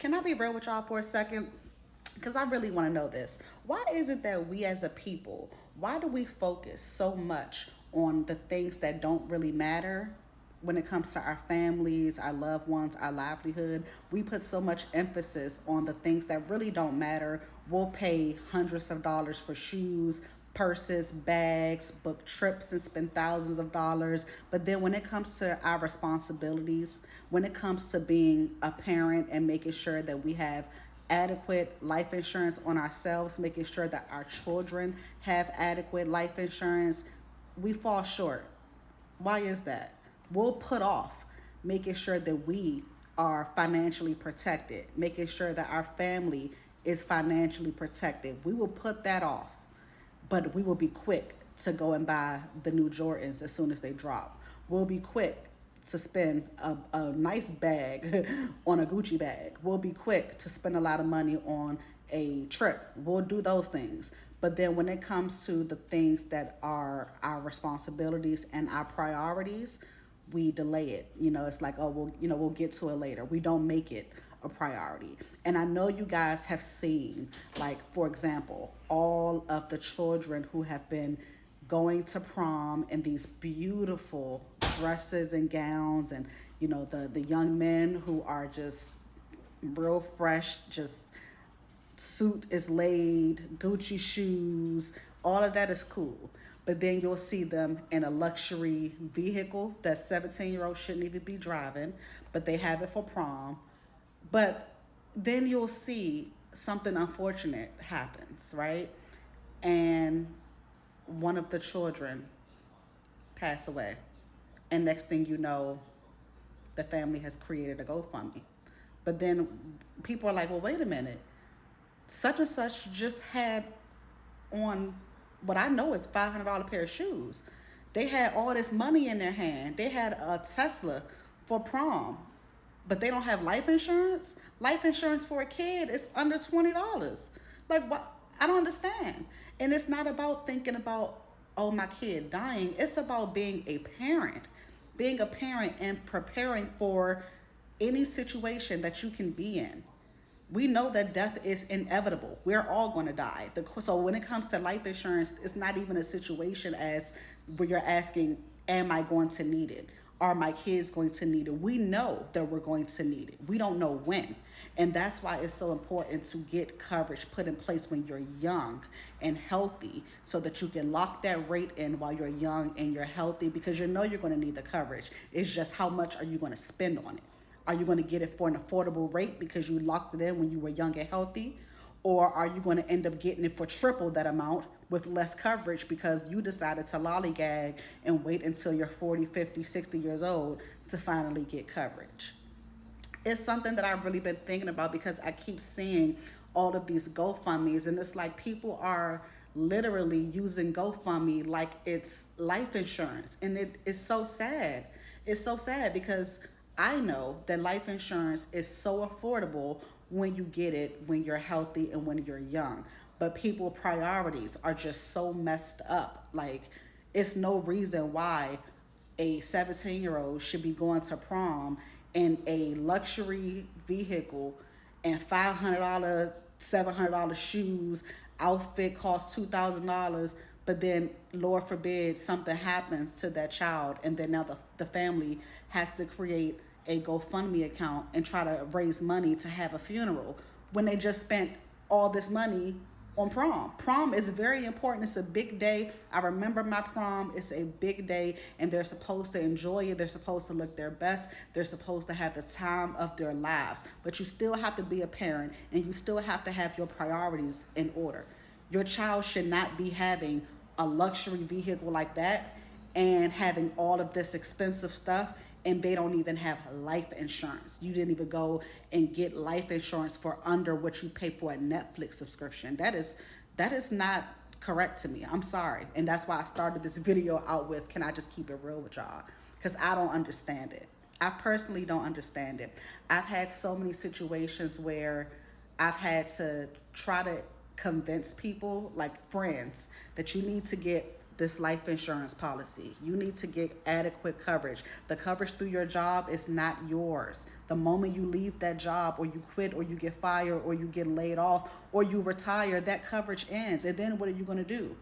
Can I be real with y'all for a second? Because I really want to know this. Why is it that we as a people, why do we focus so much on the things that don't really matter when it comes to our families, our loved ones, our livelihood? We put so much emphasis on the things that really don't matter. We'll pay hundreds of dollars for shoes, purses, bags, book trips, and spend thousands of dollars. But then when it comes to our responsibilities, when it comes to being a parent and making sure that we have adequate life insurance on ourselves, making sure that our children have adequate life insurance, we fall short. Why is that? We'll put off making sure that we are financially protected, making sure that our family is financially protected. We will put that off, but we will be quick to go and buy the new Jordans as soon as they drop. We'll be quick to spend a nice bag on a Gucci bag. We'll be quick to spend a lot of money on a trip. We'll do those things. But then when it comes to the things that are our responsibilities and our priorities, we delay it. It's like, oh, we'll get to it later. We don't make it a priority. And I know you guys have seen, like, for example, all of the children who have been going to prom in these beautiful dresses and gowns, and the young men who are just real fresh, just suit is laid, Gucci shoes, all of that is cool. But then you'll see them in a luxury vehicle that 17-year-olds shouldn't even be driving, but they have it for prom. But then you'll see something unfortunate happens, right? And one of the children pass away. And next thing you know, the family has created a GoFundMe. But then people are like, well, wait a minute. Such and such just had on what I know is $500 pair of shoes. They had all this money in their hand. They had a Tesla for prom, but they don't have life insurance. Life insurance for a kid is under $20. Like, what? I don't understand. And it's not about thinking about, oh, my kid dying. It's about being a parent and preparing for any situation that you can be in. We know that death is inevitable. We're all going to die. So when it comes to life insurance, it's not even a situation as where you're asking, am I going to need it? Are my kids going to need it? We know that we're going to need it. We don't know when. And that's why it's so important to get coverage put in place when you're young and healthy, so that you can lock that rate in while you're young and you're healthy, because you know you're going to need the coverage. It's just, how much are you going to spend on it? Are you going to get it for an affordable rate because you locked it in when you were young and healthy? Or are you going to end up getting it for triple that amount with less coverage because you decided to lollygag and wait until you're 40, 50, 60 years old to finally get coverage? It's something that I've really been thinking about, because I keep seeing all of these GoFundMes, and it's like people are literally using GoFundMe like it's life insurance. And it is so sad. It's so sad, because I know that life insurance is so affordable when you get it when you're healthy and when you're young. But people's priorities are just so messed up. Like, it's no reason why a 17-year-old should be going to prom in a luxury vehicle and $500, $700 shoes, outfit costs $2,000, but then, Lord forbid, something happens to that child, and then now the family has to create a GoFundMe account and try to raise money to have a funeral when they just spent all this money on prom. Prom is very important. It's a big day. I remember my prom. It's a big day, and they're supposed to enjoy it. They're supposed to look their best. They're supposed to have the time of their lives. But you still have to be a parent, and you still have to have your priorities in order. Your child should not be having a luxury vehicle like that and having all of this expensive stuff, and they don't even have life insurance. You didn't even go and get life insurance for under what you pay for a Netflix subscription. That is not correct to me. I'm sorry. And that's why I started this video out with, can I just keep it real with y'all? Because I don't understand it. I personally don't understand it. I've had so many situations where I've had to try to convince people, like friends, that you need to get this life insurance policy. You need to get adequate coverage. The coverage through your job is not yours. The moment you leave that job, or you quit, or you get fired, or you get laid off, or you retire, that coverage ends. And then what are you going to do?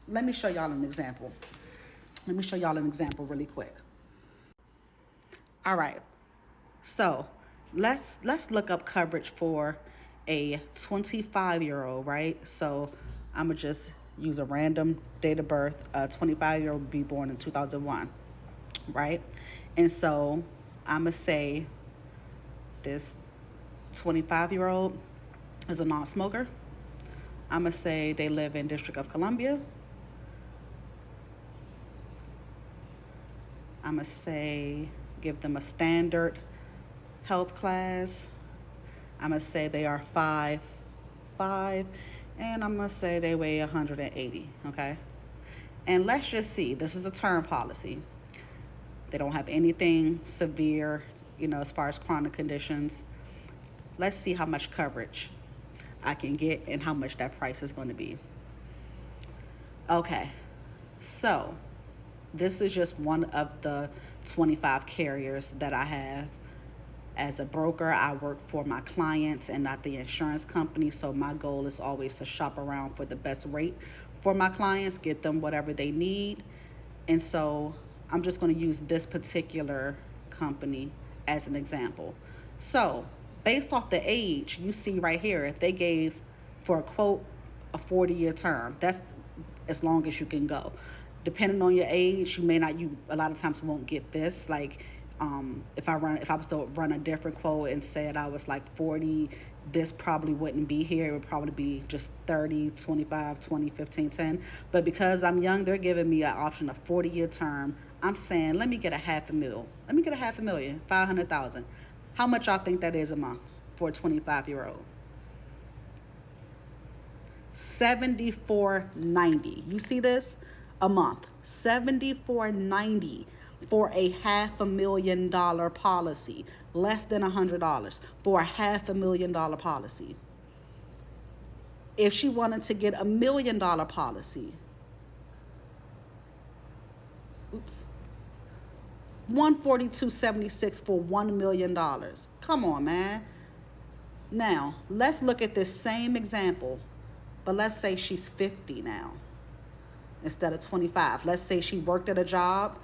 Let me show y'all an example. Really quick. All right. So let's look up coverage for a 25-year-old, right? So I'm gonna just use a random date of birth. A 25-year-old would be born in 2001, right? And so I'm gonna say this 25-year-old is a non-smoker. I'm gonna say they live in District of Columbia. I'm gonna say give them a standard health class. I'm gonna say they are 5'5", and I'm gonna say they weigh 180. Okay, and let's just see. This is a term policy. They don't have anything severe, as far as chronic conditions. Let's see how much coverage I can get and how much that price is going to be. Okay, so this is just one of the 25 carriers that I have. As a broker, I work for my clients and not the insurance company, so my goal is always to shop around for the best rate for my clients, get them whatever they need. And so I'm just going to use this particular company as an example. So based off the age, you see right here, they gave, for a quote, a 40-year term. That's as long as you can go. Depending on your age, you a lot of times won't get this. Like, if I was to run a different quote and said I was like 40, this probably wouldn't be here. It would probably be just 30, 25, 20, 15, 10. But because I'm young, they're giving me an option of 40-year term. I'm saying, let me get $500,000. Let me get $500,000, 500,000. How much y'all think that is a month for a 25-year-old? $74.90. You see this? A month. $74.90 for a $500,000 policy. Less than $100 for a $500,000 policy. If she wanted to get $1 million policy, $142.76 for $1 million. Come on, man. Now let's look at this same example, but let's say she's 50 now instead of 25. Let's say she worked at a job.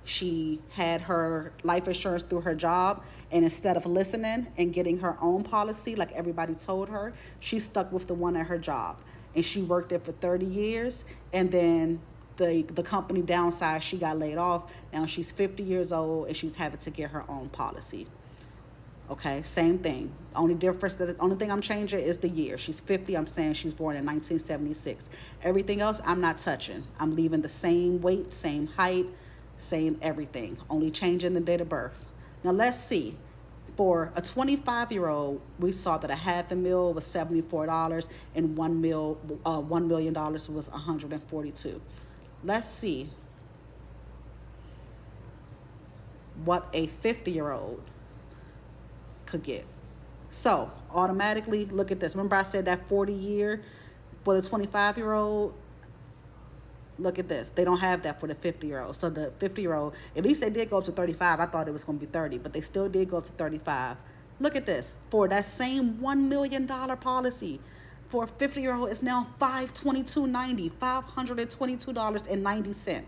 She had her life insurance through her job, and instead of listening and getting her own policy like everybody told her, she stuck with the one at her job, and she worked there for 30 years, and then the company downsized, she got laid off. Now she's 50 years old and she's having to get her own policy. Okay, same thing. Only thing I'm changing is the year. She's 50. I'm saying she's born in 1976. Everything else I'm not touching. I'm leaving the same weight, same height, same everything. Only changing the date of birth. Now let's see. For a 25-year-old, we saw that a $500,000 was $74 and $1 million was $142. Let's see what a 50-year-old could get. So automatically, look at this. Remember I said that 40-year for the 25-year-old? Look at this. They don't have that for the 50-year-old. So the 50-year-old, at least they did go to 35. I thought it was going to be 30, but they still did go to 35. Look at this. For that same $1 million policy, for a 50-year-old, it's now $522.90, $522.90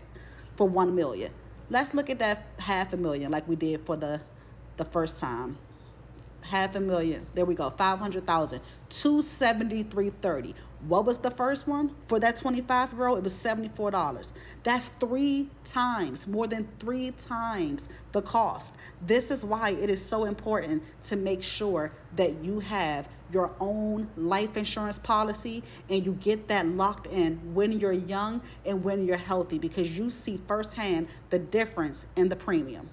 for $1 million. Let's look at that $500,000 like we did for the first time. $500,000. There we go. 500,000. $273.30. What was the first one? For that 25-year-old, it was $74. That's more than three times the cost. This is why it is so important to make sure that you have your own life insurance policy and you get that locked in when you're young and when you're healthy, because you see firsthand the difference in the premium.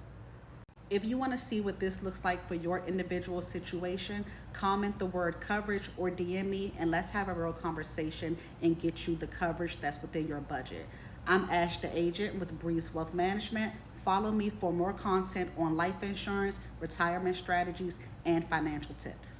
If you want to see what this looks like for your individual situation, comment the word coverage or DM me and let's have a real conversation and get you the coverage that's within your budget. I'm Ash, the agent with Breeze Wealth Management. Follow me for more content on life insurance, retirement strategies, and financial tips.